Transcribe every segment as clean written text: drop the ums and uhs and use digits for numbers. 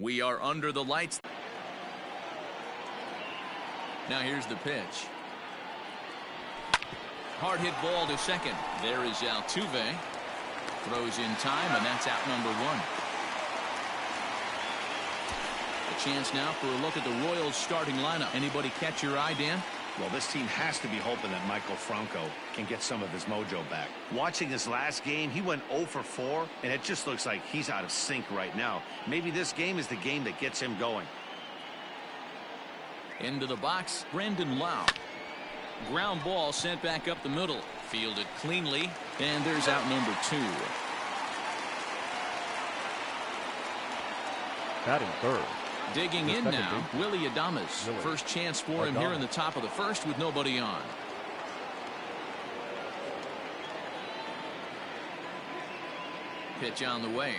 We are under the lights. Now here's the pitch. Hard hit ball to second. There is Altuve. Throws in time, and that's out number one. A chance now for a look at the Royals starting lineup. Anybody catch your eye, Dan? Well, this team has to be hoping that Michael Franco can get some of his mojo back. Watching his last game, he went 0 for 4, and it just looks like he's out of sync right now. Maybe this game is the game that gets him going. Into the box, Brandon Lau. Ground ball sent back up the middle. Fielded cleanly, and there's out number 2. Batting third. Digging in now, Willie Adames. First chance for him here in the top of the first with nobody on. Pitch on the way.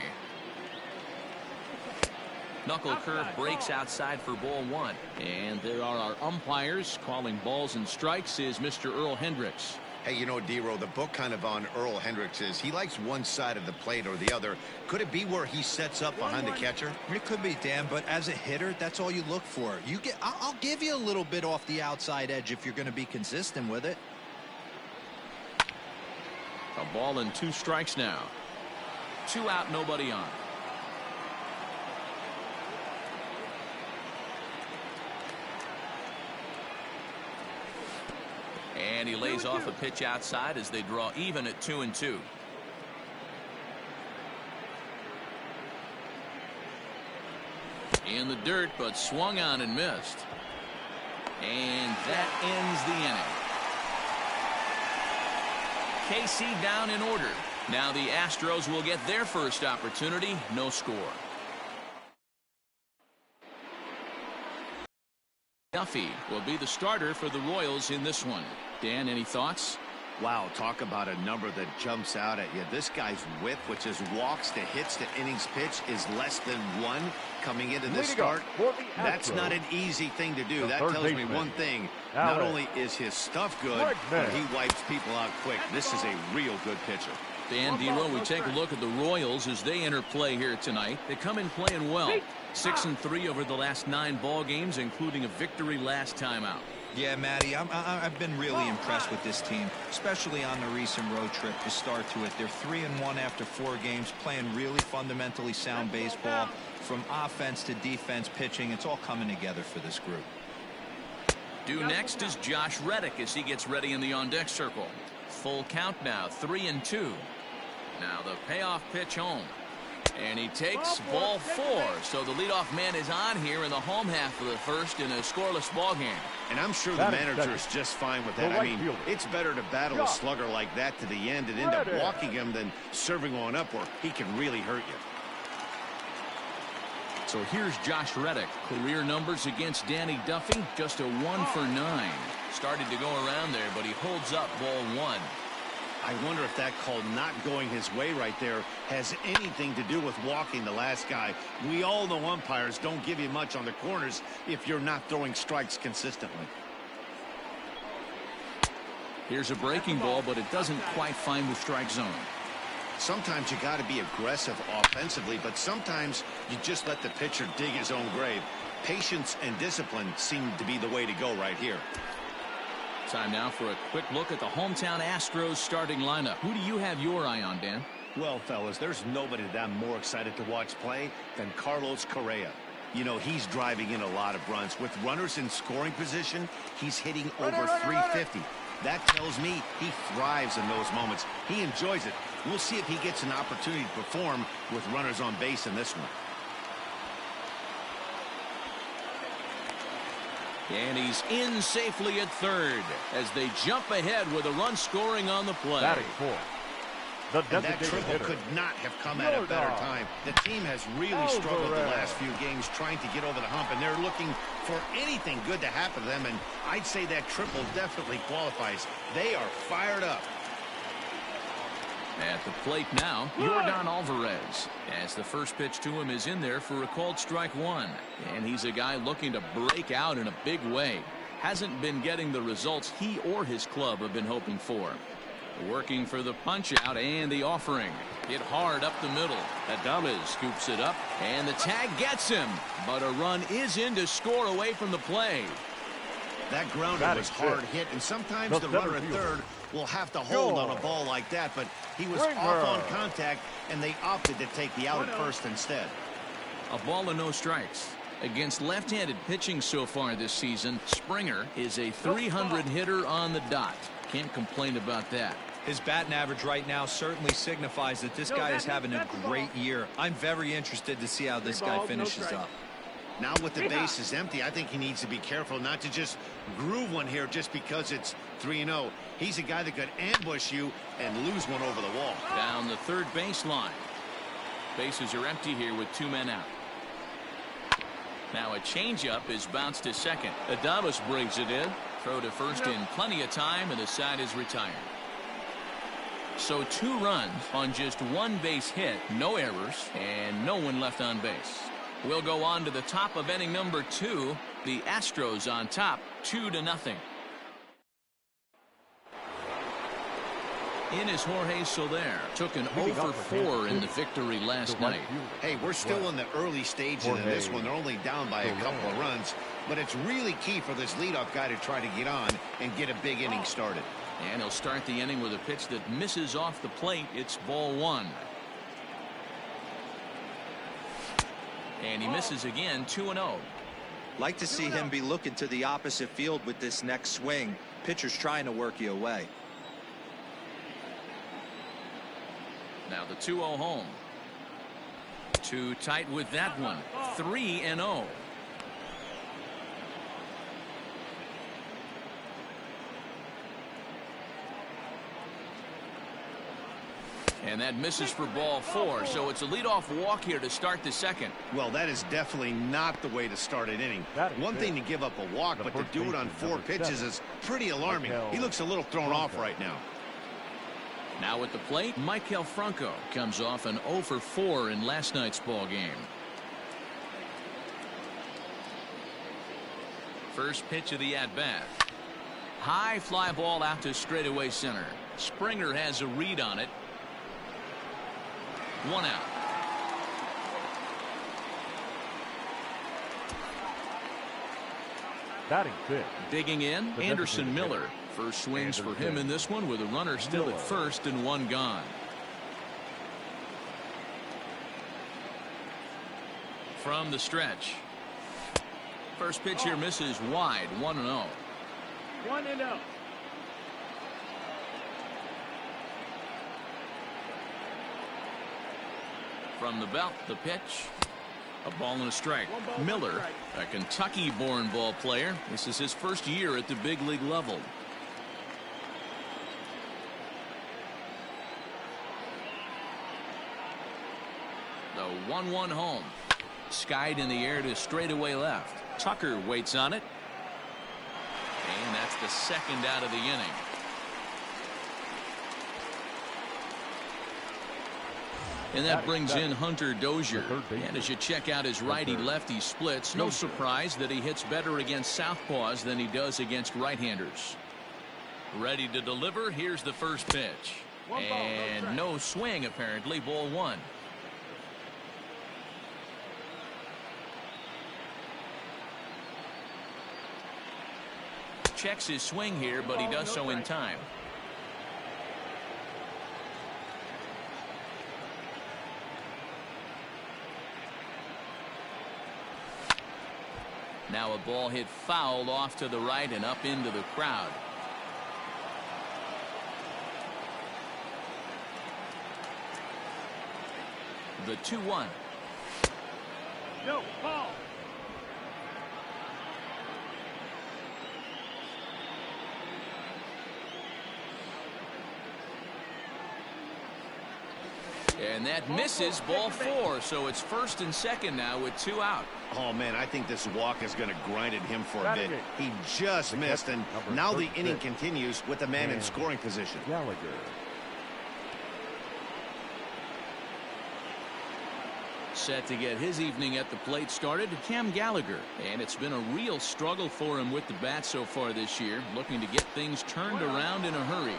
Knuckle curve breaks outside for ball 1. And there are our umpires. Calling balls and strikes is Mr. Earl Hendricks. Hey, you know, D-Row, the book kind of on Earl Hendricks is he likes one side of the plate or the other. Could it be where he sets up behind the catcher? It could be, Dan, but as a hitter, that's all you look for. I'll give you a little bit off the outside edge if you're going to be consistent with it. A ball and 2 strikes now. 2 out, nobody on. And he lays off a pitch outside as they draw even at 2-2. In the dirt, but swung on and missed. And that ends the inning. KC down in order. Now the Astros will get their first opportunity. No score. Duffy will be the starter for the Royals in this one. Dan, any thoughts? Wow, talk about a number that jumps out at you. This guy's whip, which is walks to hits to innings pitch, is less than 1 coming into the start. That's not an easy thing to do. That tells me one thing. Not only is his stuff good, but he wipes people out quick. This is a real good pitcher. Dan, D-Row, we take a look at the Royals as they enter play here tonight. They come in playing well. 6-3 over the last 9 ball games, including a victory last time out. Yeah, Matty, I've been really impressed with this team, especially on the recent road trip to start to it. They're 3-1 after 4 games, playing really fundamentally sound baseball. From offense to defense, pitching, it's all coming together for this group. Due next is Josh Reddick as he gets ready in the on-deck circle. Full count now, 3-2. Now the payoff pitch home. And he takes ball 4. So the leadoff man is on here in the home half of the first in a scoreless ball game. And I'm sure the manager is just fine with that. I mean, it's better to battle a slugger like that to the end and end up walking him than serving one up where he can really hurt you. So here's Josh Reddick. Career numbers against Danny Duffy, just a 1 for 9. Started to go around there, but he holds up ball 1. I wonder if that call not going his way right there has anything to do with walking the last guy. We all know umpires don't give you much on the corners if you're not throwing strikes consistently. Here's a breaking ball, but it doesn't quite find the strike zone. Sometimes you got to be aggressive offensively, but sometimes you just let the pitcher dig his own grave. Patience and discipline seem to be the way to go right here. Time now for a quick look at the hometown Astros starting lineup. Who do you have your eye on, Dan? Well, fellas, there's nobody that I'm more excited to watch play than Carlos Correa. You know, he's driving in a lot of runs. With runners in scoring position, he's hitting over 350. That tells me he thrives in those moments. He enjoys it. We'll see if he gets an opportunity to perform with runners on base in this one. And he's in safely at third as they jump ahead with a run scoring on the play. Batting 4. And that triple could not have come at a better time. The team has really struggled the last few games trying to get over the hump, and they're looking for anything good to happen to them, and I'd say that triple definitely qualifies. They are fired up. At the plate now, Yordan Alvarez, as the first pitch to him is in there for a called strike 1. And he's a guy looking to break out in a big way. Hasn't been getting the results he or his club have been hoping for. Working for the punch out and the offering. Hit hard up the middle. Adames scoops it up and the tag gets him, but a run is in to score away from the play. That grounder was hard hit, and sometimes the runner at third will have to hold on a ball like that, but he was off on contact and they opted to take the out at first instead. A ball and no strikes. Against left-handed pitching so far this season, Springer is a 300 hitter on the dot. Can't complain about that. His batting average right now certainly signifies that this guy is having a great year. I'm very interested to see how this guy finishes up. Now with the bases empty, I think he needs to be careful not to just groove one here just because it's 3-0. He's a guy that could ambush you and lose one over the wall. Down the third baseline. Bases are empty here with 2 men out. Now a changeup is bounced to second. Adames brings it in. Throw to first in plenty of time, and the side is retired. So 2 runs on just 1 base hit, no errors, and no one left on base. We'll go on to the top of inning number 2. The Astros on top, 2-0. In is Jorge Soler. Took an 0 for 4 in the victory last night. Hey, we're still in the early stages of this one. They're only down by a couple of runs, but it's really key for this leadoff guy to try to get on and get a big inning started. And he'll start the inning with a pitch that misses off the plate. It's ball 1. And he misses again, 2-0. Like to see him be looking to the opposite field with this next swing. Pitcher's trying to work you away. Now the 2-0 home. Too tight with that one. 3-0. And that misses for ball 4, so it's a leadoff walk here to start the second. Well, that is definitely not the way to start an inning. One thing to give up a walk, but to do it on 4 pitches is pretty alarming. He looks a little thrown off right now. Now at the plate, Maikel Franco comes off an 0 for 4 in last night's ball game. First pitch of the at-bat. High fly ball out to straightaway center. Springer has a read on it. 1 out. Batting fifth. Digging in, Anderson Miller. First swings for him in this one with a runner still at first and 1 gone. From the stretch. First pitch here misses wide, 1-0. 1-0. From the belt, the pitch. A ball and a strike. Miller, a Kentucky-born ball player. This is his first year at the big league level. The 1-1 home. Skied in the air to straightaway left. Tucker waits on it. And that's the second out of the inning. And that brings in Hunter Dozier. And as you check out his righty-lefty splits, no surprise that he hits better against southpaws than he does against right-handers. Ready to deliver. Here's the first pitch. And no swing, apparently. Ball 1. Checks his swing here, but he does so in time. Now a ball hit foul off to the right and up into the crowd. The 2-1. No, ball. And that misses, ball 4, so it's first and second now with 2 out. Oh, man, I think this walk is going to grind at him for a bit. He just missed, and now the inning continues with the man in scoring position. Gallagher. Set to get his evening at the plate started, Cam Gallagher. And it's been a real struggle for him with the bat so far this year, looking to get things turned around in a hurry.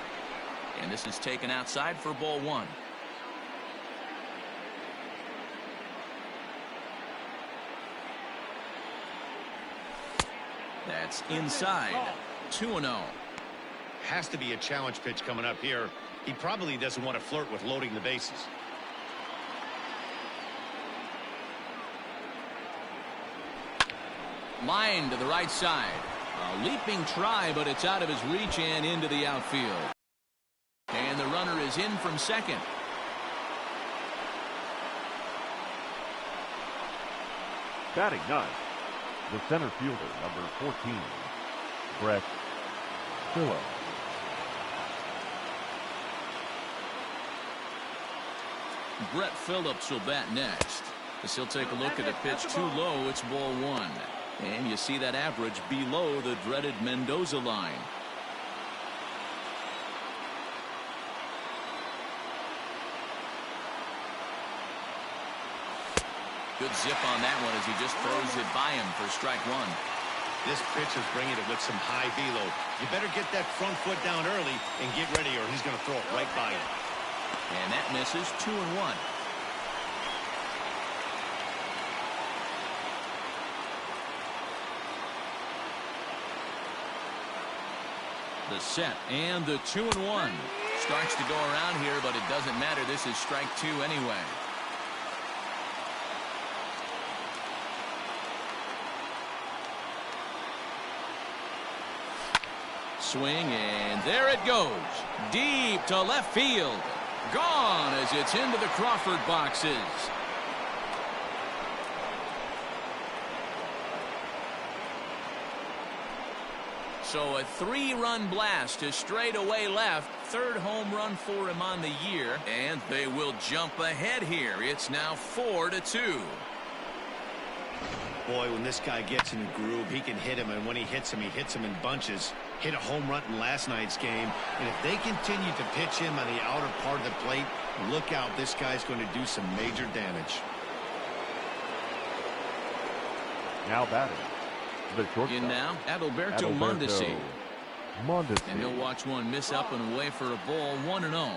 And this is taken outside for ball one. That's inside. 2-0. Has to be a challenge pitch coming up here. He probably doesn't want to flirt with loading the bases. Line to the right side. A leaping try, but it's out of his reach and into the outfield. And the runner is in from second. Batting ninth, the center fielder, number 14, Brett Phillips. Brett Phillips will bat next. As he'll take a look at a pitch too low. It's ball one. And you see that average below the dreaded Mendoza line. Good zip on that one as he just throws it by him for strike one. This pitch is bringing it with some high velo. You better get that front foot down early and get ready or he's going to throw it right by you. And that misses. 2-1. The set and the 2-1. Starts to go around here, but it doesn't matter. This is strike two anyway. Swing, and there it goes. Deep to left field. Gone as it's into the Crawford boxes. So a 3-run blast to straightaway left. Third home run for him on the year. And they will jump ahead here. It's now 4-2. Boy, when this guy gets in a groove, he can hit him, and when he hits him in bunches. Hit a home run in last night's game, and if they continue to pitch him on the outer part of the plate, look out, this guy's going to do some major damage. Now batting, the shortstop. In now, Adalberto Mondesi. And he'll watch one miss up and away for a ball. 1-0.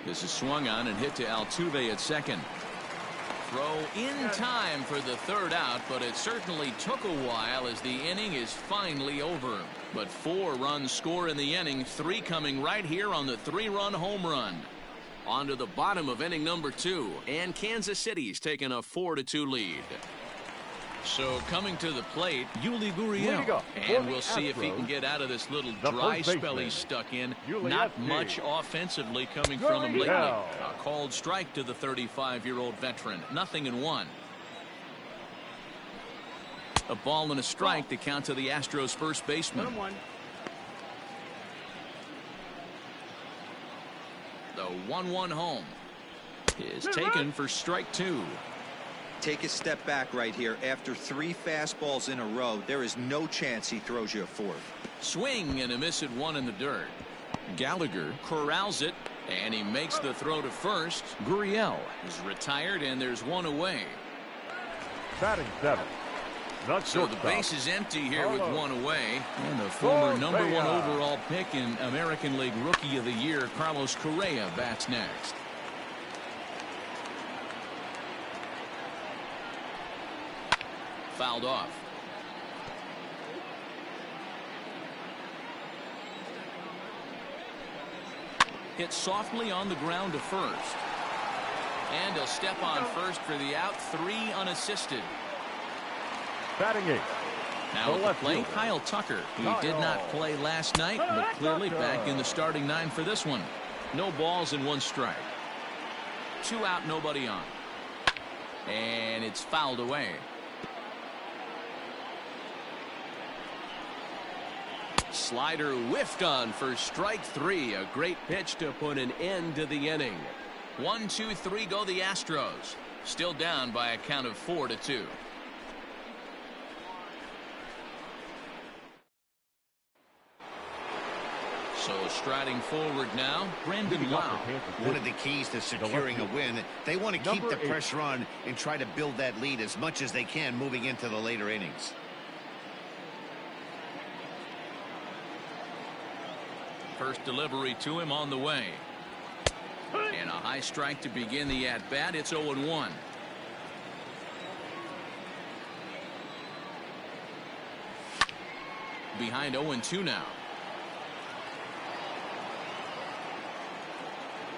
This is swung on and hit to Altuve at second. Throw in time for the third out, but it certainly took a while as the inning is finally over. But 4 runs score in the inning, 3 coming right here on the 3-run home run. On to the bottom of inning number 2, and Kansas City's taking a 4-2 lead. So coming to the plate, Yuli Gurriel, and we'll see if he can get out of this little dry spell he's stuck in. Not much offensively coming from him lately. A called strike to the 35-year-old veteran. 0-1. A ball and a strike to count to the Astros first baseman. The 1-1 home is taken for strike 2. Take a step back right here. After 3 fastballs in a row, there is no chance he throws you a 4th. Swing and a miss at 1 in the dirt. Gallagher corrals it, and he makes the throw to first. Gurriel is retired, and there's 1 away. Batting 7. So the base is empty here with 1 away. And the former number 1 overall pick and American League Rookie of the Year, Carlos Correa, bats next. Fouled off. Hit softly on the ground to first. And he'll step on first for the out. 3 unassisted. Batting 8. Now at the plate, Kyle Tucker, who did not play last night, but clearly back in the starting 9 for this one. No balls and 1 strike. 2 out, nobody on. And it's fouled away. Slider whiffed on for strike 3. A great pitch to put an end to the inning. 1, 2, 3 go the Astros. Still down by a count of 4-2. So striding forward now, Brandon Wow. One of the keys to securing a win, they want to keep the pressure on and try to build that lead as much as they can moving into the later innings. First delivery to him on the way. And a high strike to begin the at-bat. It's 0-1. Behind 0-2 now.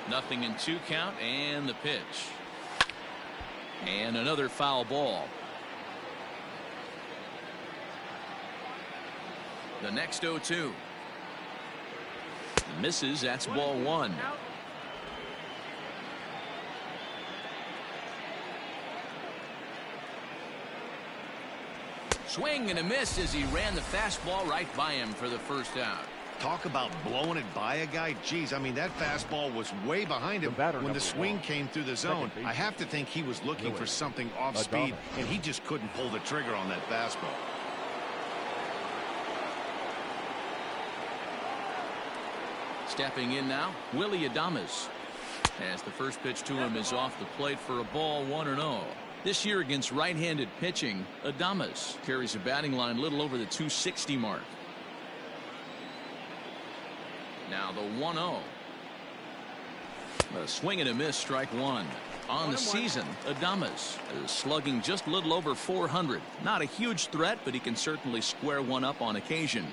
Nothing in 2 count, and the pitch. And another foul ball. The next 0-2. Misses. That's ball 1. Swing and a miss as he ran the fastball right by him for the first out. Talk about blowing it by a guy. Geez, I mean, that fastball was way behind him when the swing came through the zone. I have to think he was looking for something off speed, and he just couldn't pull the trigger on that fastball. Stepping in now, Willie Adames. As the first pitch to him is off the plate for a ball, 1-0. This year against right-handed pitching, Adames carries a batting line little over the 260 mark. Now the 1-0. A swing and a miss, strike 1. On the season, Adames is slugging just a little over 400. Not a huge threat, but he can certainly square one up on occasion.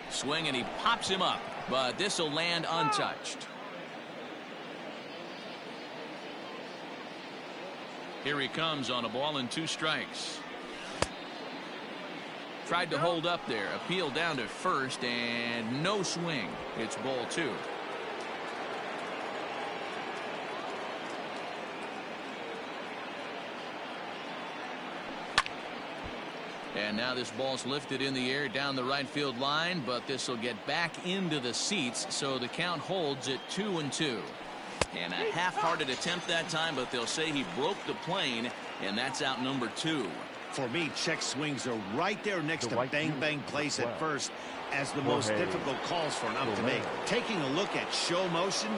Swing and he pops him up, but this will land untouched. Here he comes on a ball and 2 strikes. Tried to hold up there, appeal down to first, and no swing. It's ball 2. And now this ball's lifted in the air down the right field line, but this will get back into the seats, so the count holds at 2-2. And a half-hearted attempt that time, but they'll say he broke the plane, and that's out number 2. For me, check swings are right there next to bang-bang plays at first as the most difficult calls for an ump to make. Taking a look at show motion,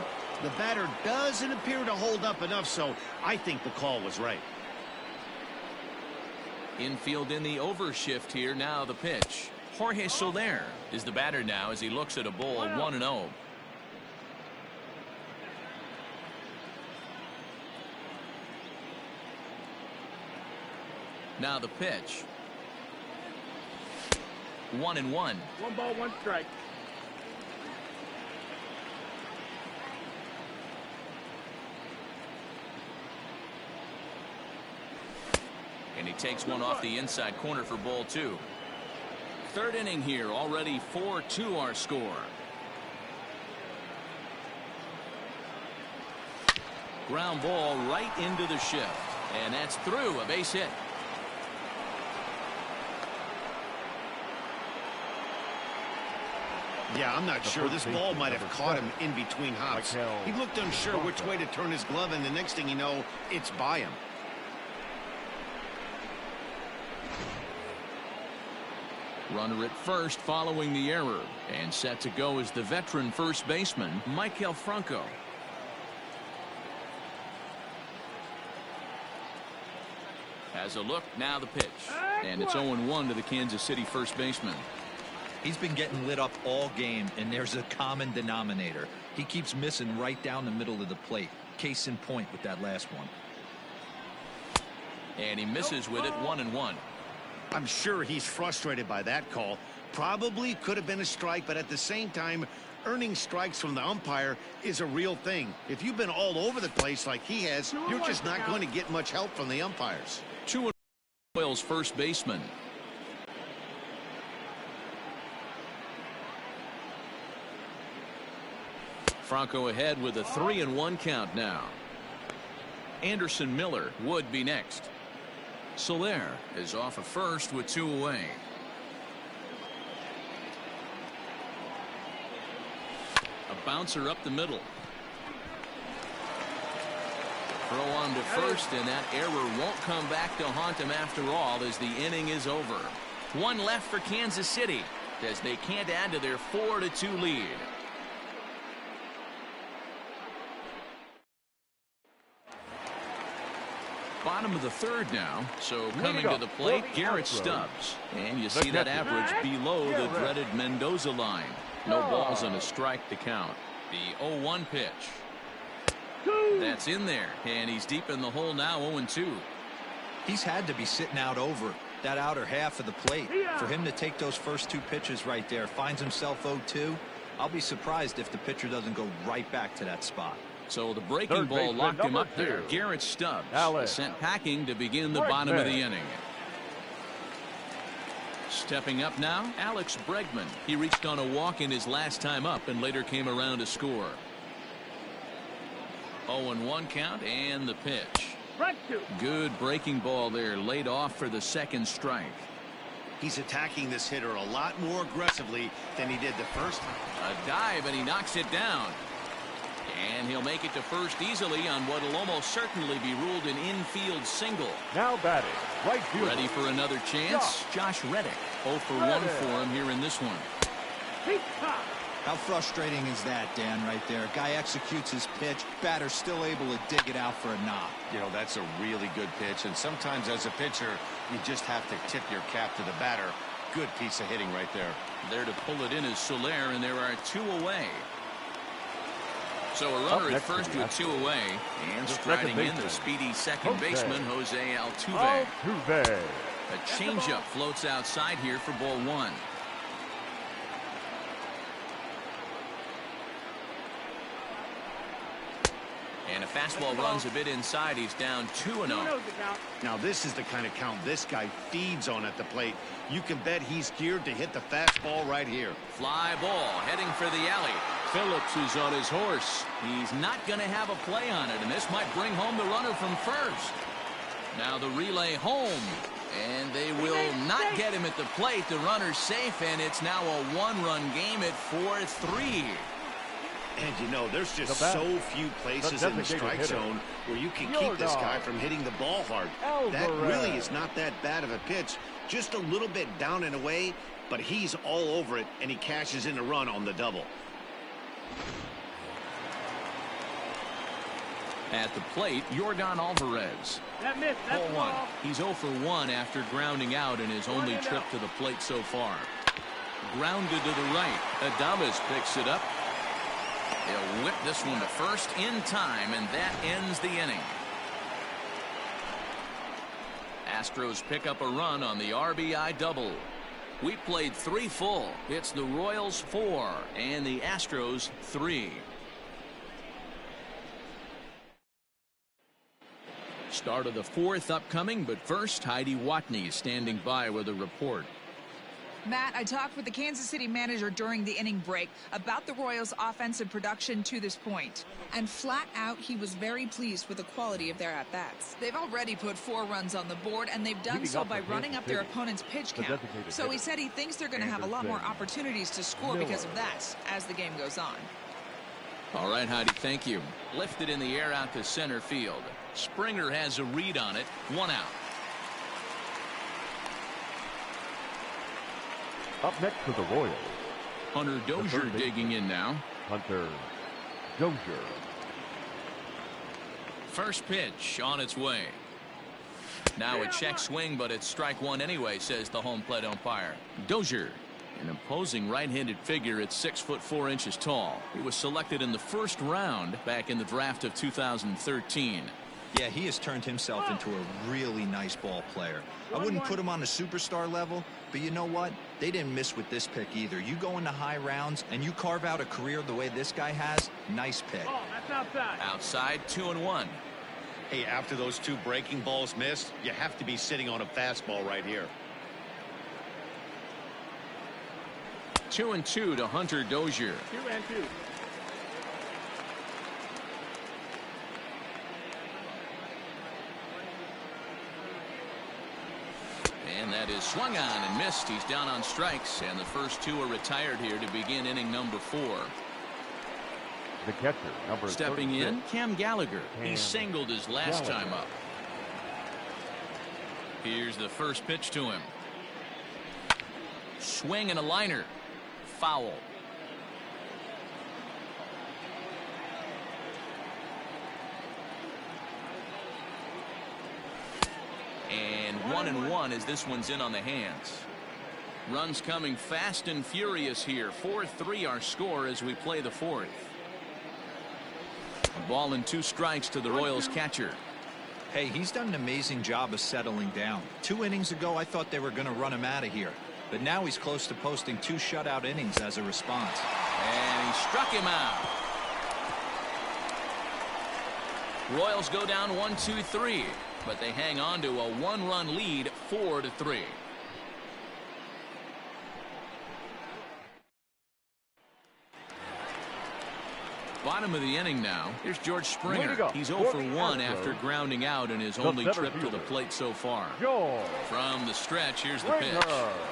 the batter doesn't appear to hold up enough, so I think the call was right. Infield in the overshift here. Now the pitch. Jorge Soler is the batter now as he looks at a ball, 1-0. Now the pitch. 1-1. 1 ball, 1 strike. And he takes one off the inside corner for ball 2. Third inning here, already 4-2 our score. Ground ball right into the shift, and that's through, a base hit. Yeah, I'm not sure. This ball might have caught him in between hops. He looked unsure which way to turn his glove, and the next thing you know, it's by him. Runner at first following the error, and set to go is the veteran first baseman, Maikel Franco. Has a look, now the pitch. And it's 0-1 to the Kansas City first baseman. He's been getting lit up all game, and there's a common denominator. He keeps missing right down the middle of the plate. Case in point with that last one. And he misses with it, 1-1. I'm sure he's frustrated by that call. Probably could have been a strike, but at the same time, earning strikes from the umpire is a real thing. If you've been all over the place like he has, you're just not going to get much help from the umpires. 2-1 Royals first baseman. Franco ahead with a 3-1 count now. Anderson Miller would be next. Soler is off of first with 2 away. A bouncer up the middle. Throw on to first, and that error won't come back to haunt him after all as the inning is over. 1 left for Kansas City. as they can't add to their 4-2 lead. Bottom of the third now, so coming to the plate, Garrett Stubbs. And you see that average below the dreaded Mendoza line. No balls and a strike to count. The 0-1 pitch. That's in there, and he's deep in the hole now, 0-2. He's had to be sitting out over that outer half of the plate. For him to take those first two pitches right there, finds himself 0-2. I'll be surprised if the pitcher doesn't go right back to that spot. So the breaking ball locked him up there. Garrett Stubbs sent packing to begin the bottom of the inning. Stepping up now, Alex Bregman. He reached on a walk in his last time up and later came around to score. 0-1 count and the pitch. Good breaking ball there, laid off for the second strike. He's attacking this hitter a lot more aggressively than he did the first time. A dive and he knocks it down. And he'll make it to first easily on what will almost certainly be ruled an infield single. Now batting, right field. Ready for another chance? Josh Reddick. 0 for 1 for him here in this one. How frustrating is that, Dan, right there? Guy executes his pitch, batter still able to dig it out for a knock. You know, that's a really good pitch, and sometimes as a pitcher, you just have to tip your cap to the batter. Good piece of hitting right there. There to pull it in is Soler, and there are 2 away. So a runner at first with 2 away, and striding in the speedy second baseman, Jose Altuve. A changeup floats outside here for ball 1. And a fastball runs a bit inside. He's down 2-0. Now this is the kind of count this guy feeds on at the plate. You can bet he's geared to hit the fastball right here. Fly ball heading for the alley. Phillips is on his horse. He's not going to have a play on it, and this might bring home the runner from first. Now the relay home, and they will not get him at the plate. The runner's safe, and it's now a 1-run game at 4-3. And you know, there's just so few places in the strike zone where you can keep this guy from hitting the ball hard. That really is not that bad of a pitch. Just a little bit down and away, but he's all over it, and he cashes in a run on the double. At the plate, Yordan Alvarez. Ball 1. He's 0 for 1 after grounding out in his only trip to the plate so far. Grounded to the right. Adames picks it up. He'll whip this one to first in time, and that ends the inning. Astros pick up a run on the RBI double. We played 3 full. It's the Royals 4 and the Astros 3. Start of the 4th upcoming, but first Heidi Watney standing by with a report. Matt, I talked with the Kansas City manager during the inning break about the Royals' offensive production to this point. And flat out, he was very pleased with the quality of their at-bats. They've already put 4 runs on the board, and they've done so by running up their opponent's pitch count. So he said he thinks they're going to have a lot more opportunities to score because of that as the game goes on. All right, Heidi, thank you. Lifted in the air out to center field. Springer has a read on it. 1 out. Up next for the Royals, Hunter Dozier digging in now. Hunter Dozier. First pitch on its way. Now a check swing, but it's strike 1 anyway, says the home plate umpire. Dozier, an imposing right-handed figure at 6 foot 4 inches tall. He was selected in the 1st round back in the draft of 2013. Yeah, he has turned himself into a really nice ball player. I wouldn't put him on a superstar level, but you know what? They didn't miss with this pick either. You go into high rounds and you carve out a career the way this guy has, nice pick. Outside 2-1. Hey, after those 2 breaking balls missed, you have to be sitting on a fastball right here. 2-2 to Hunter Dozier. 2-2. And that is swung on and missed. He's down on strikes, and the first 2 are retired here to begin inning number 4. The catcher, number Stepping 36. in, Cam Gallagher. He singled his last time up. Here's the first pitch to him. Swing and a liner. Foul. And 1-1 as this one's in on the hands. Runs coming fast and furious here. 4-3 our score as we play the fourth. A ball and 2 strikes to the Royals catcher. Hey, he's done an amazing job of settling down. 2 innings ago, I thought they were going to run him out of here. But now he's close to posting 2 shutout innings as a response. And he struck him out. Royals go down 1-2-3. But they hang on to a 1-run lead, 4-3. Bottom of the inning now. Here's George Springer. He's 0 for 1 after grounding out in his only trip to the plate so far. From the stretch, here's the pitch.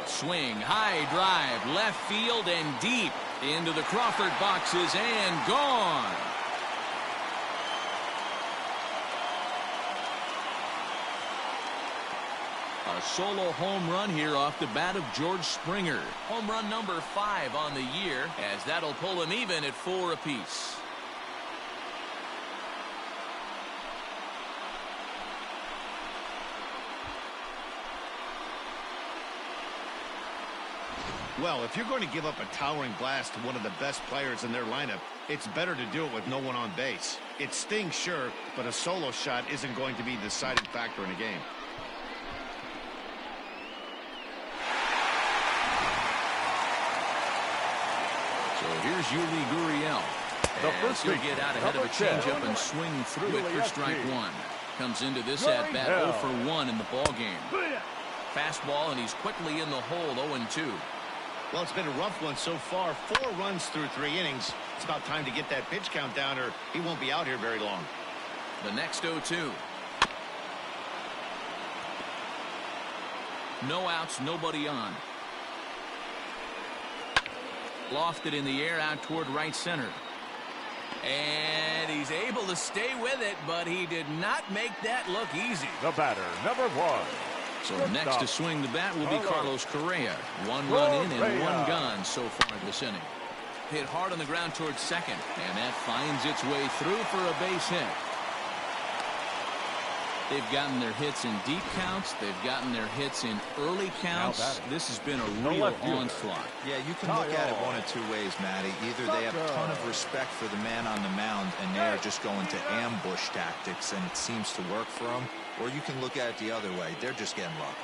Swing, high drive, left field and deep into the Crawford boxes and gone. A solo home run here off the bat of George Springer. Home run number 5 on the year, as that'll pull him even at 4 apiece. Well, if you're going to give up a towering blast to one of the best players in their lineup, it's better to do it with no one on base. It stings, sure, but a solo shot isn't going to be the deciding factor in a game. So here's Yuli Gurriel. As he'll get out ahead of a changeup and swing through it for strike 1. Comes into this at bat 0 for 1 in the ball game. Fastball, and he's quickly in the hole, 0-2. Well, it's been a rough one so far. 4 runs through 3 innings. It's about time to get that pitch count down, or he won't be out here very long. The next 0-2. No outs, nobody on. Lofted in the air out toward right center. And he's able to stay with it, but he did not make that look easy. The batter, number 1. So next to swing the bat will be Carlos Correa. 1 run in and 1 gone so far this inning. Hit hard on the ground towards second, and that finds its way through for a base hit. They've gotten their hits in deep counts. They've gotten their hits in early counts. This has been a real onslaught. Yeah, you can look at it one of 2 ways, Matty. Either they have a ton of respect for the man on the mound, and they are just going to ambush tactics, and it seems to work for them. Or you can look at it the other way. They're just getting lucky.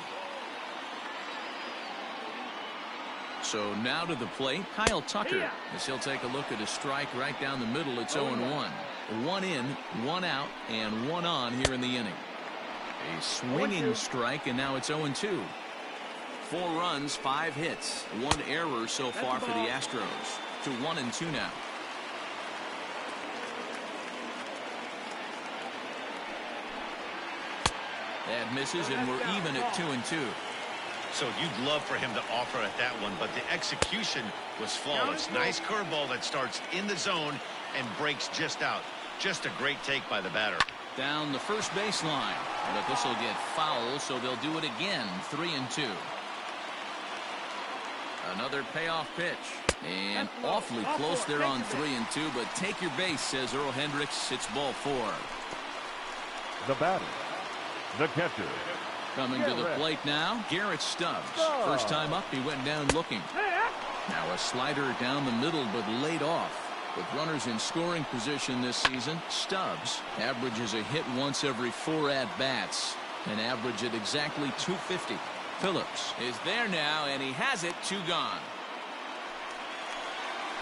So now to the plate, Kyle Tucker, as he'll take a look at a strike right down the middle. It's 0-1. 1 in, 1 out, and 1 on here in the inning. A swinging strike, and now it's 0-2. 4 runs, 5 hits, 1 error so far for the Astros. To 1-2 now. That misses, and we're even at 2-2. So you'd love for him to offer at that one, but the execution was flawless. Nice curveball that starts in the zone and breaks just out. Just a great take by the batter. Down the first baseline, but this will get foul, so they'll do it again. 3-2. Another payoff pitch, and awfully close there on 3-2, but take your base, says Earl Hendricks. It's ball 4. The batter, the catcher. Coming to the plate now, Garrett Stubbs. First time up, he went down looking. Now a slider down the middle, but laid off. With runners in scoring position this season, Stubbs averages a hit once every 4 at-bats, an average at exactly 250. Phillips is there now, and he has it. 2 gone.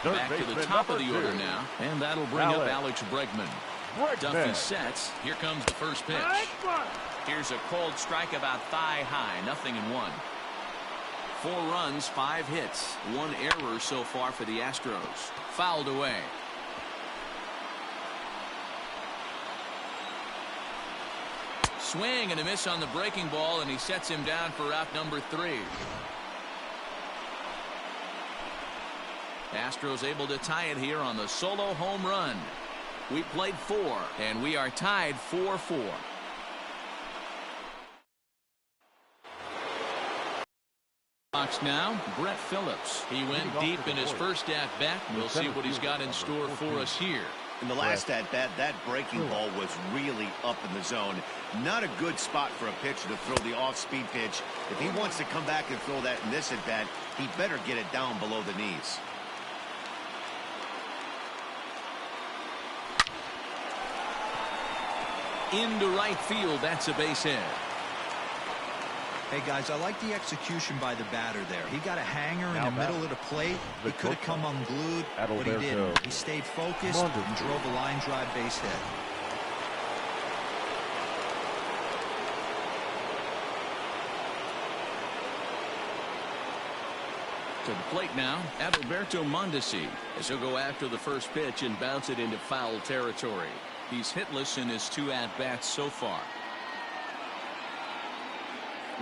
Back to the top of the order now, and that'll bring up Alex Bregman. Duffy sets. Here comes the first pitch. Here's a cold strike about thigh high. 0-1. 4 runs, 5 hits, 1 error so far for the Astros. Fouled away. Swing and a miss on the breaking ball, and he sets him down for out number 3. Astros able to tie it here on the solo home run. We played 4, and we are tied 4-4. Box now, Brett Phillips. He went deep in his first at-bat. We'll see what he's got in store for us here. In the last at-bat, that breaking ball was really up in the zone. Not a good spot for a pitcher to throw the off-speed pitch. If he wants to come back and throw that in this at-bat, he better get it down below the knees. Into right field, that's a base hit. Hey, guys, I like the execution by the batter there. He got a hanger in the middle of the plate. He could have come unglued, but he didn't. He stayed focused and drove a line drive base hit. To the plate now, Adalberto Mondesi, as he'll go after the first pitch and bounce it into foul territory. He's hitless in his 2 at-bats so far.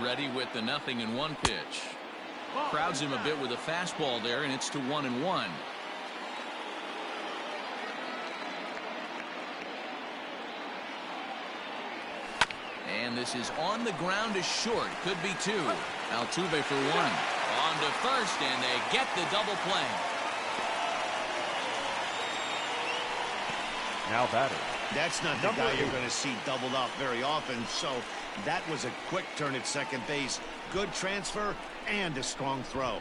Ready with the 0-1 pitch. Crowds him a bit with a fastball there, and it's to 1-1. And this is on the ground is short. Could be 2. Altuve for 1. On to first, and they get the double play. Now batting. That's not the guy you're going to see doubled off very often, so that was a quick turn at second base. Good transfer and a strong throw.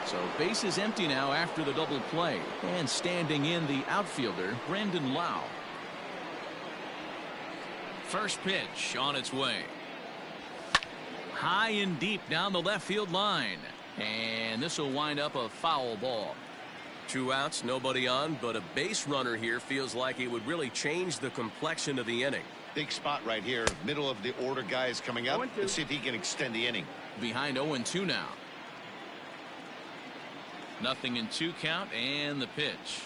So base is empty now after the double play. And standing in the outfielder, Brandon Lau. First pitch on its way. High and deep down the left field line. And this will wind up a foul ball. 2 outs, nobody on, but a base runner here feels like it would really change the complexion of the inning. Big spot right here. Middle of the order guys coming up. Let's see if he can extend the inning. Behind 0-2 now. 0-2 count, and the pitch.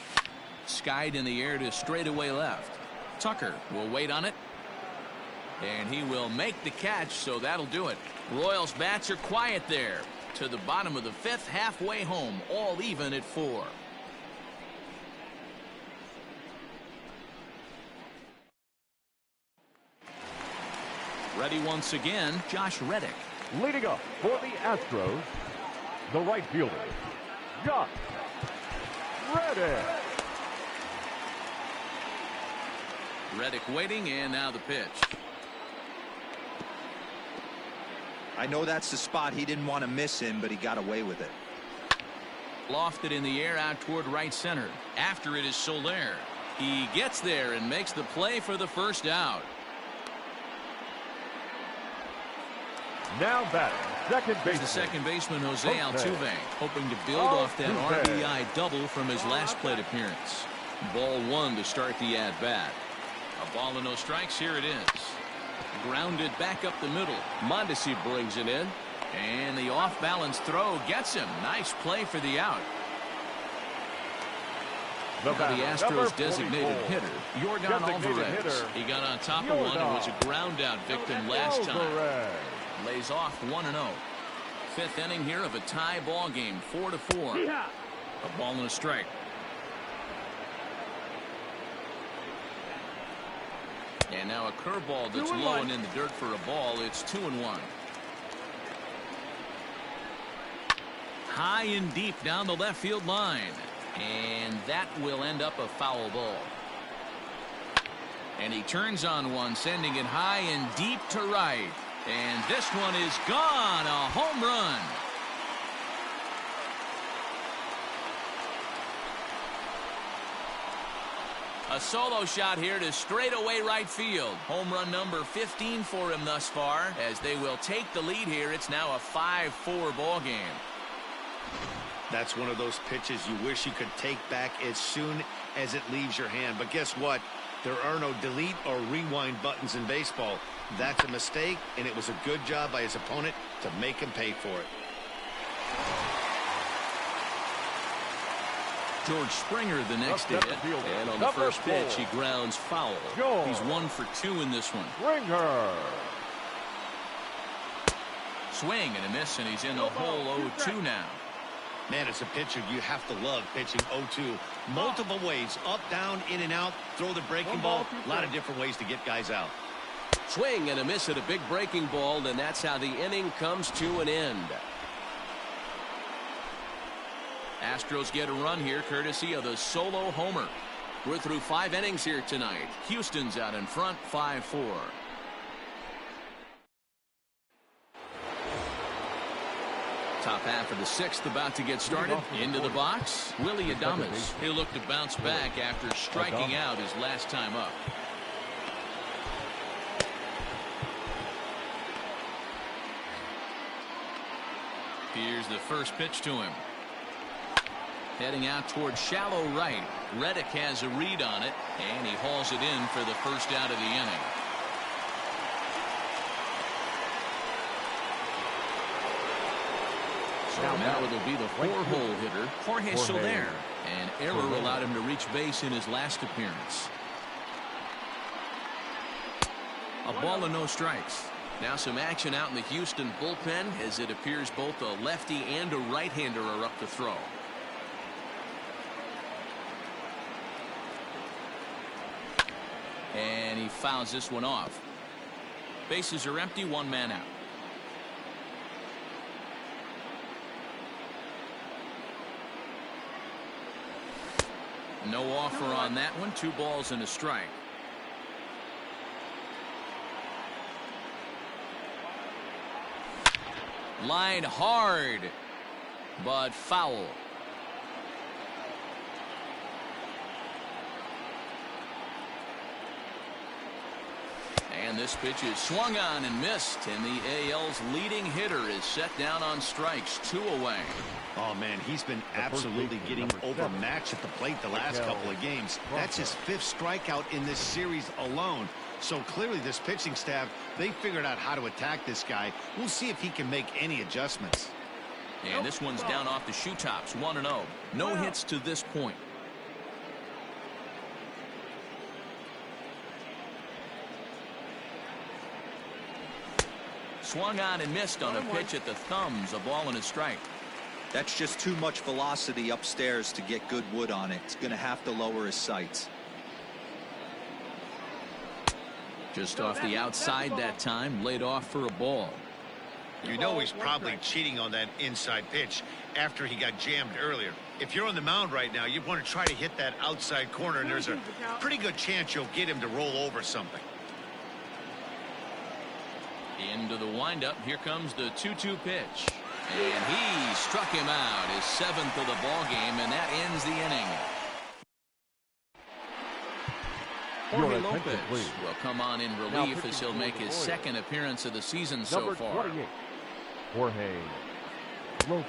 Skied in the air to straightaway left. Tucker will wait on it. And he will make the catch, so that'll do it. Royals bats are quiet there. To the bottom of the 5th, halfway home, all even at 4. Ready once again, Josh Reddick. Leading up for the Astros, the right fielder, Josh Reddick. Reddick waiting, and now the pitch. I know that's the spot he didn't want to miss in, but he got away with it. Lofted in the air out toward right center. After it is Soler. He gets there and makes the play for the first out. Now batting, second baseman. The second baseman, Jose Altuve, hoping to build off that RBI double from his last plate appearance. Ball 1 to start the at-bat. A ball and no strikes. Here it is. Grounded back up the middle. Mondesi brings it in. And the off-balance throw gets him. Nice play for the out. The Astros designated hitter, Yordan Alvarez. He got on top of one and was a ground-out victim last time. Lays off 1-0. 5th inning here of a tie ball game, 4-4. A ball and a strike. And now a curveball that's low and in the dirt for a ball. It's 2-1. High and deep down the left field line. And that will end up a foul ball. And he turns on one, sending it high and deep to right. And this one is gone. A home run. A solo shot here to straightaway right field. Home run number 15 for him thus far. As they will take the lead here, it's now a 5-4 ball game. That's one of those pitches you wish you could take back as soon as it leaves your hand. But guess what? There are no delete or rewind buttons in baseball. That's a mistake, and it was a good job by his opponent to make him pay for it. George Springer the next to hit. And on the first pitch, he grounds foul. He's 1 for 2 in this one. Springer. Swing and a miss, and he's in the hole 0-2 now. Man, as a pitcher, you have to love pitching 0-2. Multiple ways, up, down, in and out, throw the breaking ball. A lot of different ways to get guys out. Swing and a miss at a big breaking ball, and that's how the inning comes to an end. Astros get a run here courtesy of the solo homer. We're through 5 innings here tonight. Houston's out in front 5-4. Top half of the 6th about to get started. Into the box, Willie Adames. He'll look to bounce back after striking out his last time up. Here's the first pitch to him. Heading out towards shallow right. Reddick has a read on it, and he hauls it in for the first out of the inning. So now it'll be the 4-hole hitter, Jorge Soler. An error allowed him to reach base in his last appearance. A ball and no strikes. Now some action out in the Houston bullpen, as it appears both a lefty and a right-hander are up to throw. And he fouls this one off. Bases are empty, 1 man out. No offer on that one. 2 balls and a strike. Line hard, but foul. And this pitch is swung on and missed, and the AL's leading hitter is set down on strikes, 2 away. Oh, man, he's been absolutely getting overmatched at the plate the last couple of games. That's his 5th strikeout in this series alone. So clearly this pitching staff, they figured out how to attack this guy. We'll see if he can make any adjustments. And this one's down off the shoe tops, 1-0. No hits to this point. Swung on and missed on a pitch at the thumbs. A ball and a strike. That's just too much velocity upstairs to get good wood on it. It's going to have to lower his sights. Just off the outside that time, laid off for a ball. You know he's probably cheating on that inside pitch after he got jammed earlier. If you're on the mound right now, you want to try to hit that outside corner, and there's a pretty good chance you'll get him to roll over something. Into the windup. Here comes the 2-2 pitch. And he struck him out, his 7th of the ball game, and that ends the inning. Jorge Lopez will come on in relief as he'll make his 2nd appearance of the season so far. Jorge Lopez.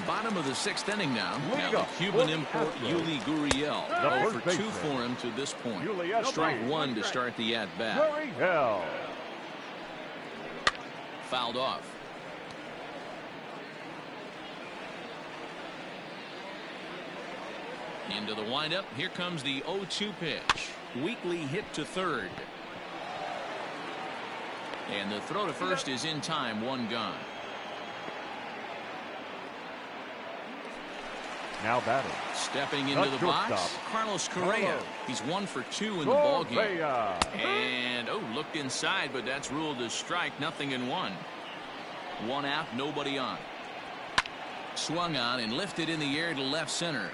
Bottom of the 6th inning now. Now the Cuban import Yuli Gurriel. 0 for 2 for him to this point. Strike 1 to start the at-bat. Fouled off. Into the windup. Here comes the 0-2 pitch. Weakly hit to third. And the throw to first is in time. 1 gone. Now batting. Stepping into the box, Carlos Correa. He's 1 for 2 in the ball game. And looked inside, but that's ruled a strike. 0-1. 1 out, nobody on. Swung on and lifted in the air to left center.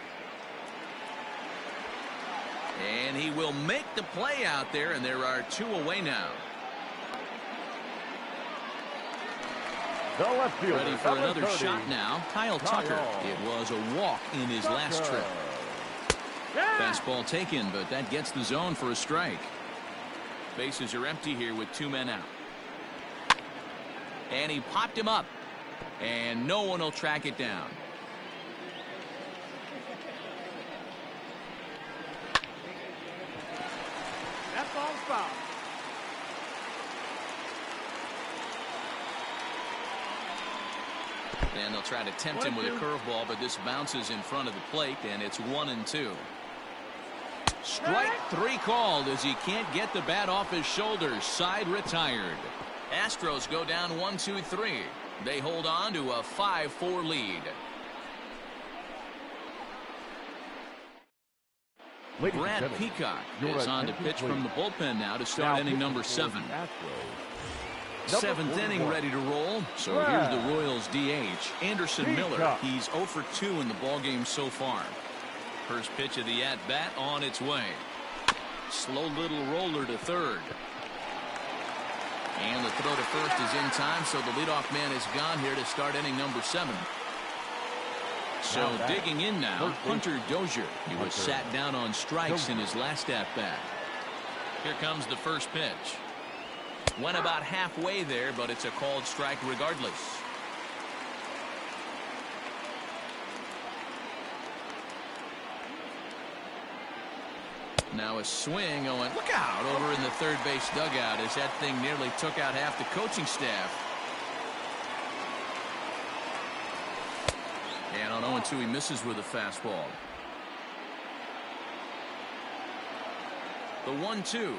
And he will make the play out there, and there are 2 away now. Ready for another shot now. Kyle Tucker. It was a walk in his last trip. Fastball taken, but that gets the zone for a strike. Bases are empty here with 2 men out. And he popped him up. And no one will track it down. That ball's foul. And they'll try to tempt him with a curveball, but this bounces in front of the plate, and it's 1-2. Strike 3 called as he can't get the bat off his shoulders. Side retired. Astros go down 1-2-3. They hold on to a 5-4 lead. Ladies and Brad gentlemen, Peacock your is on to attention, pitch from the please. bullpen now to Now start inning pitching number for 7. the Astros, number Seventh inning 41. ready to roll. So Brad here's the Royals DH, Anderson Miller. Peacock. He's 0 for 2 in the ballgame so far. First pitch of the at-bat on its way. Slow little roller to third. And the throw to first is in time, so the leadoff man is gone here to start inning number 7. So Now batting. digging in now, First base. Hunter Dozier. He was Hunter sat down on strikes Dozier. in his last at-bat. Here comes the first pitch. Went about halfway there, but it's a called strike regardless. Now a swing going, look out, over in the third base dugout as that thing nearly took out half the coaching staff. And on 0-2 he misses with a fastball. The 1-2.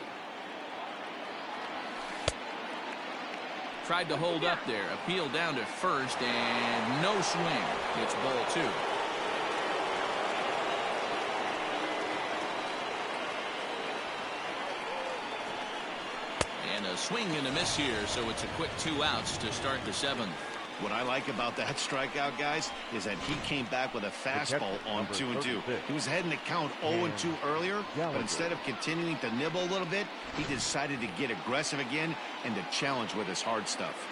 Tried to hold up there. Appeal down to first and no swing. It's ball 2. And a swing and a miss here, so it's a quick 2 outs to start the 7th. What I like about that strikeout, guys, is that he came back with a fastball on 2-2. He was heading to count 0-2 earlier, but instead of continuing to nibble a little bit, he decided to get aggressive again and to challenge with his hard stuff.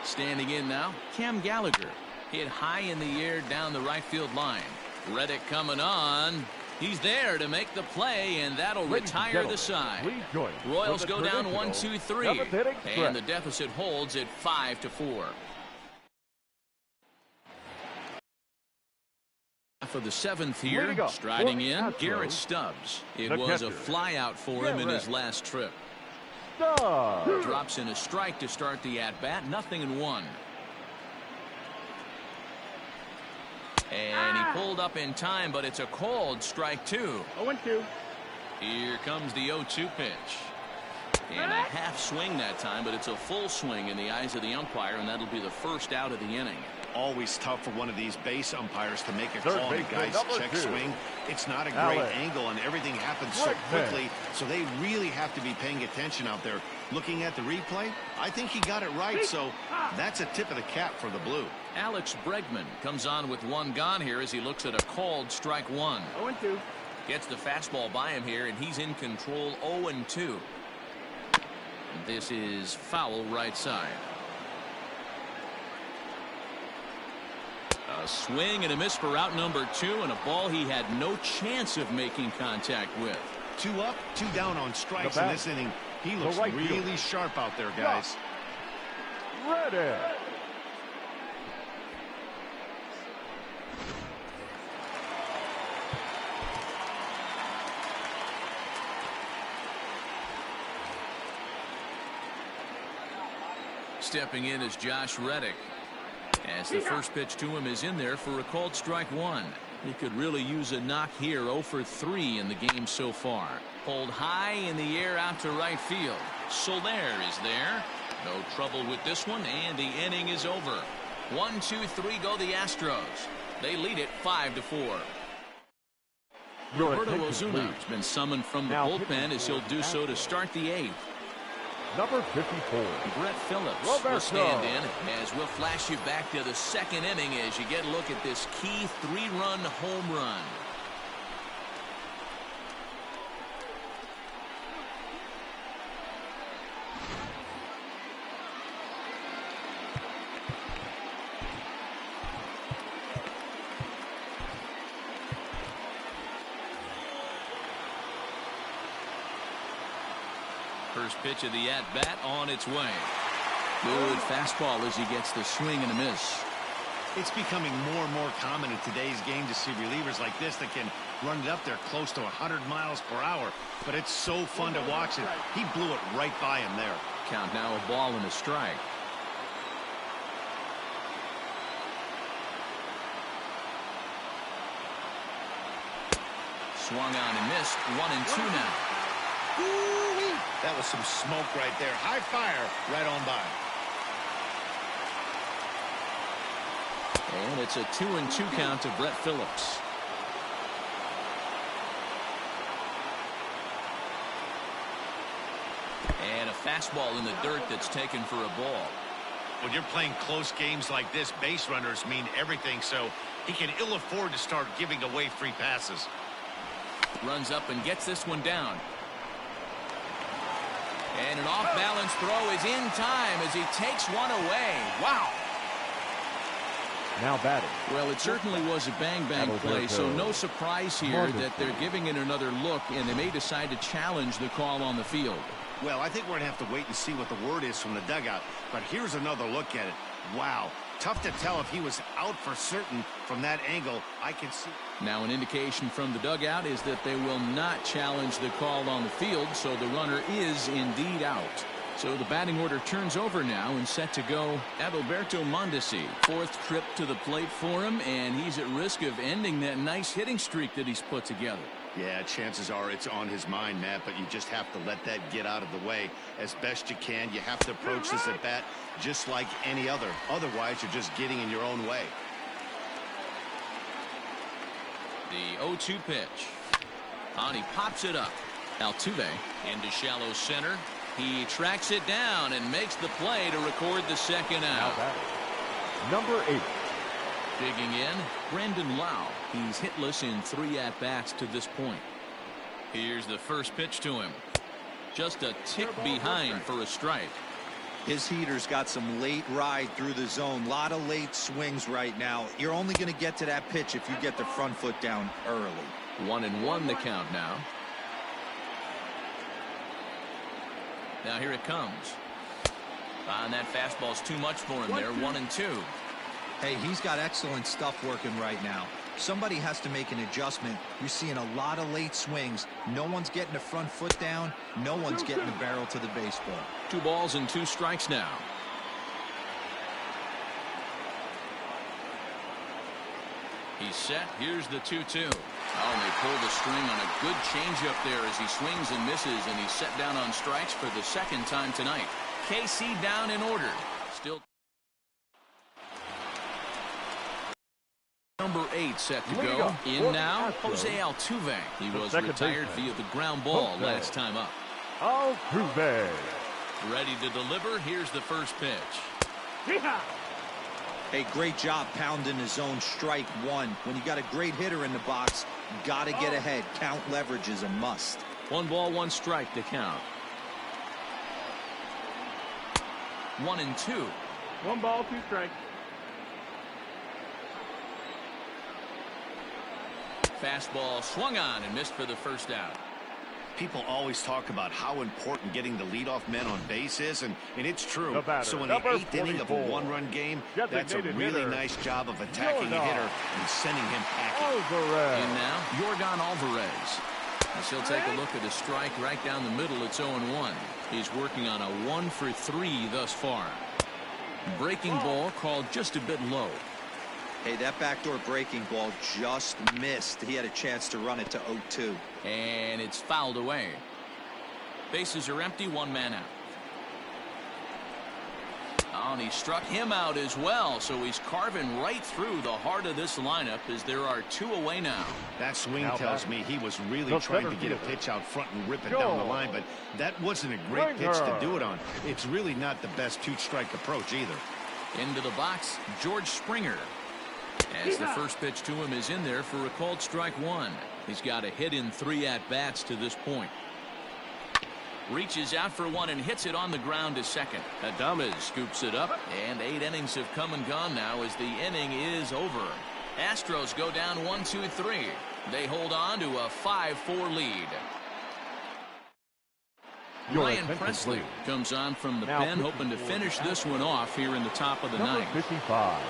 Standing in now, Cam Gallagher. Hit high in the air down the right field line. Reddick coming on. He's there to make the play, and that'll Ladies and retire the gentlemen, side. please join us Royals for the go down traditional 1-2-3, seventh inning and stretch. the deficit holds at 5-4. For the 7th here, Leading up striding for the in, Astros, Garrett Stubbs. It the was a catcher, flyout for him in his last trip. Stubbs. Drops in a strike to start the at-bat, 0-1. And he pulled up in time, but it's a called strike 2. 0-2. Here comes the 0-2 pitch. And a half swing that time, but it's a full swing in the eyes of the umpire, and that'll be the first out of the inning. Always tough for one of these base umpires to make a Third call on a baseman, guy's number check 2. swing. It's not a great Alex. angle, and everything happens so Right there. quickly, so they really have to be paying attention out there. Looking at the replay, I think he got it right, so that's a tip of the cap for the Blue. Alex Bregman comes on with 1 gone here as he looks at a called strike 1. 0-2. Gets the fastball by him here, and he's in control 0-2. This is foul right side. A swing and a miss for out number 2, and a ball he had no chance of making contact with. 2 up, 2 down on strikes The in bat. this inning. He looks right really fielder. sharp out there, guys. Ready. Stepping in is Josh Reddick. As the first pitch to him is in there for a called strike 1. He could really use a knock here. 0 for 3 in the game so far. Pulled high in the air out to right field. Soler is there. No trouble with this one, and the inning is over. 1-2-3 go the Astros. They lead it 5-4. Your Roberto attention, Ozuna please. has been summoned from the Now bullpen pitching as he'll for do so to Astros. start the 8th. Number 54. Brett Phillips Roberto. will stand in as we'll flash you back to the 2nd inning as you get a look at this key 3-run home run. First pitch of the at-bat on its way. Good fastball as he gets the swing and a miss. It's becoming more and more common in today's game to see relievers like this that can run it up there close to 100 miles per hour. But it's so fun to watch it. He blew it right by him there. Count now, a ball and a strike. Swung on and missed. 1-2 now. Woo-wee. That was some smoke right there. High fire right on by. And it's a 2-2 count to Brett Phillips. Fastball in the dirt that's taken for a ball. When you're playing close games like this, base runners mean everything, so he can ill afford to start giving away free passes. Runs up and gets this one down. And an off-balance throw is in time as he takes one away. Wow. Now batting. Well, it certainly was a bang-bang play, so no surprise here that they're giving it another look, and they may decide to challenge the call on the field. Well, I think we're going to have to wait and see what the word is from the dugout. But here's another look at it. Wow. Tough to tell if he was out for certain from that angle. I can see. Now an indication from the dugout is that they will not challenge the call on the field, so the runner is indeed out. So the batting order turns over now and set to go Adalberto Mondesi. Fourth trip to the plate for him, and he's at risk of ending that nice hitting streak that he's put together. Yeah, chances are it's on his mind, Matt, but you just have to let that get out of the way as best you can. You have to approach this at bat just like any other. Otherwise, you're just getting in your own way. The 0-2 pitch. On, he pops it up. Altuve into shallow center. He tracks it down and makes the play to record the second out. Number 8. Digging in, Brandon Lau. He's hitless in 3 at-bats to this point. Here's the first pitch to him. Just a tick behind for a strike. His heater's got some late ride through the zone. A lot of late swings right now. You're only going to get to that pitch if you get the front foot down early. 1-1 the count now. Now here it comes. And that fastball's too much for him there. 1-2. Hey, he's got excellent stuff working right now. Somebody has to make an adjustment. You're seeing a lot of late swings. No one's getting the front foot down. No one's getting the barrel to the baseball. 2 balls and 2 strikes now. He's set. Here's the 2-2. Oh, and they pull the string on a good changeup there as he swings and misses, and he's set down on strikes for the second time tonight. KC down in order. Still. Number 8 set to go. In now, Jose Altuve. He was retired via the ground ball last time up. Altuve. Ready to deliver. Here's the first pitch. Hey, great job pounding his own strike 1. When you got a great hitter in the box, got to get ahead. Count leverage is a must. 1 ball, 1 strike to count. 1-2. 1 ball, 2 strikes. Fastball swung on and missed for the first out. People always talk about how important getting the leadoff men on base is, and it's true. So in the 8th inning of a 1-run game, that's a really nice job of attacking a hitter and sending him packing. In now, Yordan Alvarez. As he'll take a look at a strike right down the middle. It's 0-1. He's working on a 1 for 3 thus far. Breaking ball called just a bit low. Hey, that backdoor breaking ball just missed. He had a chance to run it to 0-2. And it's fouled away. Bases are empty, 1 man out. Oh, and he struck him out as well, so he's carving right through the heart of this lineup as there are 2 away now. That swing tells me he was really trying to get a pitch out front and rip it down the line, but that wasn't a great pitch to do it on. It's really not the best 2-strike approach either. Into the box, George Springer. As the first pitch to him is in there for a called strike 1. He's got a hit in 3 at-bats to this point. Reaches out for 1 and hits it on the ground to second. Adames scoops it up, and 8 innings have come and gone now as the inning is over. Astros go down 1-2-3. They hold on to a 5-4 lead. Ryan Presley comes on from the pen, hoping to finish this one off here in the top of the 9th. 55.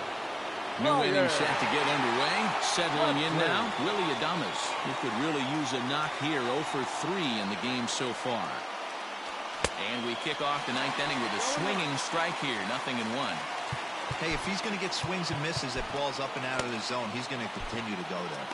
New inning set to get underway. Settling in now, Willie Adames, who could really use a knock here. 0 for 3 in the game so far. And we kick off the 9th inning with a swinging strike here. 0-1. Hey, if he's going to get swings and misses at balls up and out of the zone, he's going to continue to go there.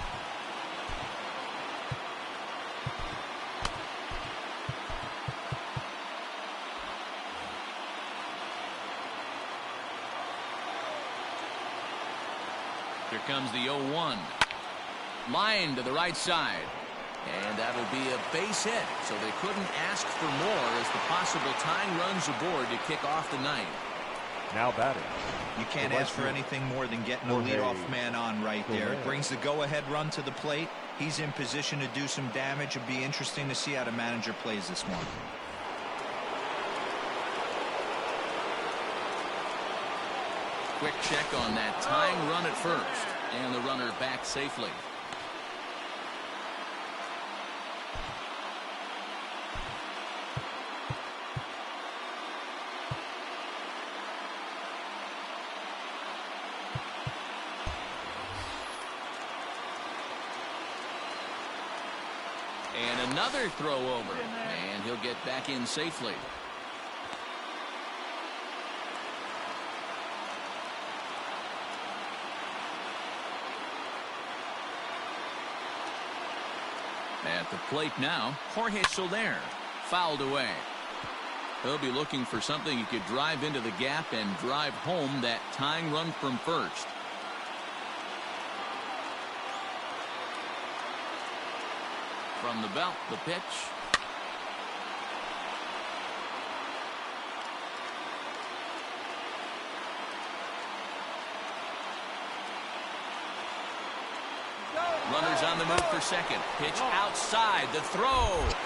Here comes the 0-1. Line to the right side. And that'll be a base hit, so they couldn't ask for more as the possible tying runs aboard to kick off the ninth. Now batting. You can't ask for anything more than getting the leadoff man on right there. It brings the go-ahead run to the plate. He's in position to do some damage. It'll be interesting to see how the manager plays this one. Quick check on that tying run at first, and the runner back safely. And another throw over, and he'll get back in safely. At the plate now, Jorge Soler, fouled away. He'll be looking for something he could drive into the gap and drive home that tying run from first. From the belt, the pitch. Runners on the move for second. Pitch outside. The throw.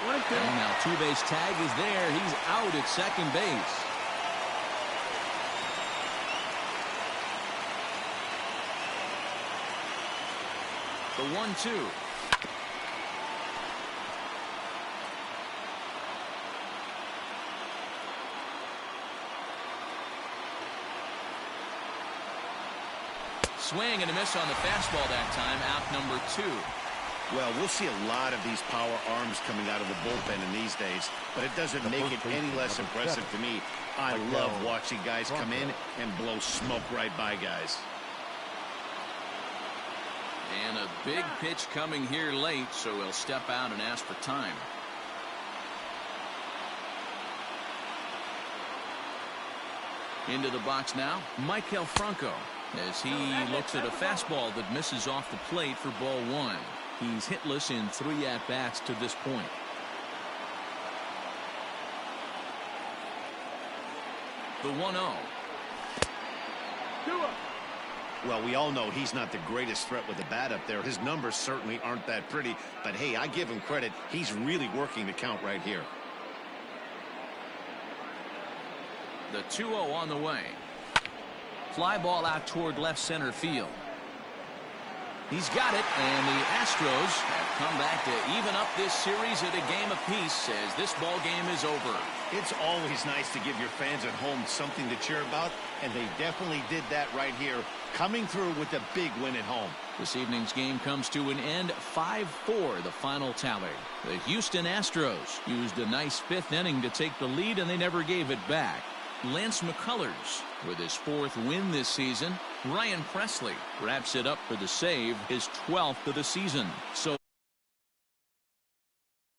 And now two-base tag is there. He's out at second base. The 1-2. Swing and a miss on the fastball that time. Out number 2. Well, we'll see a lot of these power arms coming out of the bullpen in these days, but it doesn't make it any less impressive to me. I love watching guys come in and blow smoke right by guys. And a big pitch coming here late, so he'll step out and ask for time. Into the box now, Maikel Franco, as he looks at a fastball that misses off the plate for ball 1. He's hitless in 3 at-bats to this point. The 1-0. Well, we all know he's not the greatest threat with the bat up there. His numbers certainly aren't that pretty, but hey, I give him credit. He's really working the count right here. The 2-0 on the way. Fly ball out toward left center field. He's got it, and the Astros have come back to even up this series at a game apiece as this ball game is over. It's always nice to give your fans at home something to cheer about, and they definitely did that right here, coming through with a big win at home. This evening's game comes to an end, 5-4 the final tally. The Houston Astros used a nice 5th inning to take the lead, and they never gave it back. Lance McCullers with his 4th win this season. Ryan Presley wraps it up for the save, his 12th of the season. So